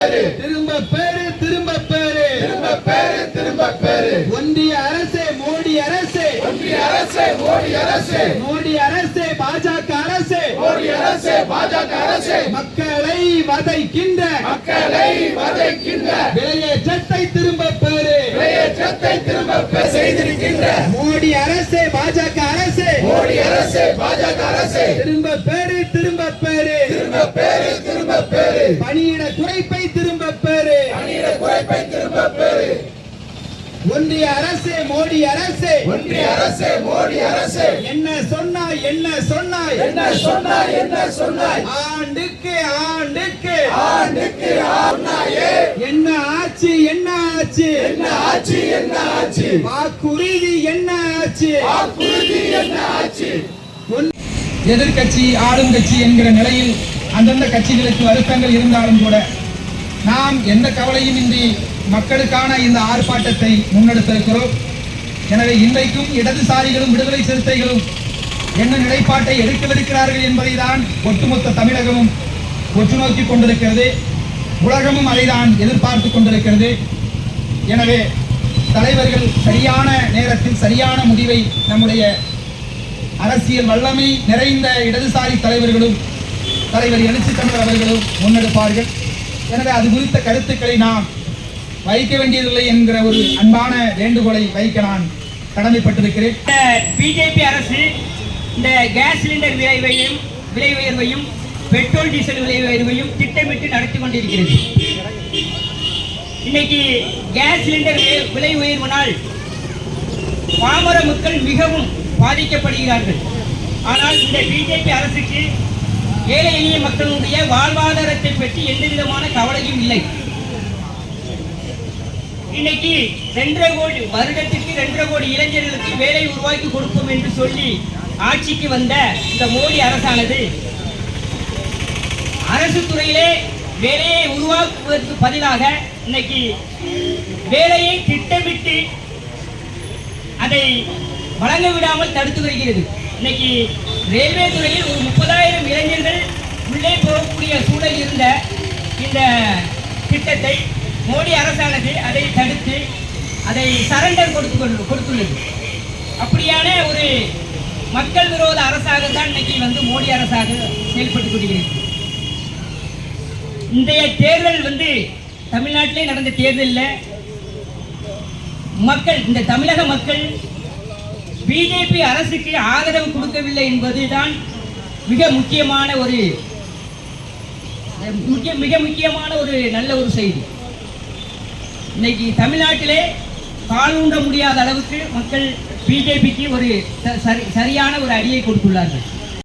திரும்ப பேரு திரும்ப பேரு திரும்ப பேரு திரும்ப பேரு ஒன்றிய அரசே மோடி அரசே ஒன்றிய அரசே மோடி அரசே மோடி அரசே பாஜக அரசே மோடி அரசே பாஜக அரசே மக்களை வதைக்கின்ற விலையேற்றத்தை திரும்ப பேரு விலையேற்றத்தை திரும்ப பேர் செய்திருக்கின்ற மோடி அரசே பாஜக அரசே மோடி அரசே பாஜக அரசே திரும்ப பேரு திரும்ப பேரு திரும்ப பேரு திரும்ப பேரு பணியிட குறைப்பை திரும்ப பேரு பணியிட குறைப்பை திரும்ப பேரு ஒன்றிய அரசே மோடி அரசே ஒன்றிய அரசே மோடி அரசே என்ன சொன்னாய் என்ன சொன்னாய் என்ன சொன்னாய் என்ன சொன்னாய் ஆண்டுக்கு ஆண்டுக்கு ஆண்டுக்கு சொன்னாயே என்ன ஆச்சு என்ன ஆச்சு என்ன ஆச்சு என்ன ஆச்சு வாக்குறுதி என்ன ஆச்சு வாக்குறுதி என்ன ஆச்சு எதிர்கட்சி ஆளும் கட்சி என்கிற நிலையில் அந்தந்த கட்சிகளுக்கு வருத்தங்கள் இருந்தாலும் கூட நாம் எந்த கவலையும் இன்றி மக்களுக்கான இந்த ஆர்ப்பாட்டத்தை முன்னெடுத்திருக்கிறோம். எனவே இன்றைக்கும் இடதுசாரிகளும் விடுதலை சிறுத்தைகளும் என்ன நிலைப்பாட்டை எடுக்கவிருக்கிறார்கள் என்பதை தான் ஒட்டுமொத்த தமிழகமும் உற்று நோக்கி கொண்டிருக்கிறது. உலகமும் அதைதான் எதிர்பார்த்து கொண்டிருக்கிறது. எனவே தலைவர்கள் சரியான நேரத்தில் சரியான முடிவை நம்முடைய அரசியல் வல்லமை நிறைந்த இடதுசாரி தலைவர்களும் தலைவர் எழுச்சி தமிழர் அவர்களும் முன்னெடுப்பார்கள். எனவே அது குறித்த கருத்துக்களை நாம் வைக்க வேண்டியதில்லை என்கிற ஒரு அன்பான வேண்டுகோளை வைக்க நான் கடமைப்பட்டிருக்கிறேன். பிஜேபி அரசு இந்த கேஸ் சிலிண்டர் விலை உயர்வையும் பெட்ரோல் டீசல் விலை உயர்வையும் திட்டமிட்டு நடத்தி கொண்டிருக்கிறது. இன்னைக்கு கேஸ் சிலிண்டர் விலை உயர்வினால் பாமர மக்கள் மிகவும் பாதிக்கப்படுகிறார்கள். ஆனால் இந்த பிஜேபி அரசுக்கு ஏழை எளிய மக்களுடைய வாழ்வாதாரத்தை பற்றி எந்த விதமான கவலையும் இல்லை. இன்னைக்கு 2.5 கோடி வருடத்திற்கு 2.5 கோடி இளைஞர்களுக்கு வேலை உருவாக்கி கொடுப்போம் என்று சொல்லி ஆட்சிக்கு வந்த இந்த மோடி அரசானது அரசு துறையிலே வேலையை உருவாக்குவதற்கு பதிலாக இன்னைக்கு வேலையை திட்டமிட்டு அதை வழங்க விடாமல் தடுத்து வருகிறது. இன்னைக்கு ரயில்வே துறையில் ஒரு 30,000 இளைஞர்கள் உள்ளே போகக்கூடிய சூழல் இருந்த இந்த திட்டத்தை மோடி அரசானது அதை தடுத்து அதை சரண்டர் கொடுத்துள்ளது. அப்படியான ஒரு மக்கள் விரோத அரசாக தான் இன்னைக்கு மோடி அரசாக செயல்பட்டுக் கொண்டிருக்கிறது. இன்றைய தேர்தல் தமிழ்நாட்டிலே நடந்த தேர்தலில் மக்கள் இந்த தமிழக மக்கள் பிஜேபி அரசுக்கு ஆதரவு கொடுக்கவில்லை என்பதுதான் மிக முக்கியமான ஒரு நல்ல ஒரு செய்தி. இன்னைக்கு தமிழ்நாட்டிலே கால் ஊன்ற முடியாத அளவுக்கு மக்கள் பிஜேபிக்கு ஒரு சரியான ஒரு அடியை கொடுத்துள்ளார்கள்.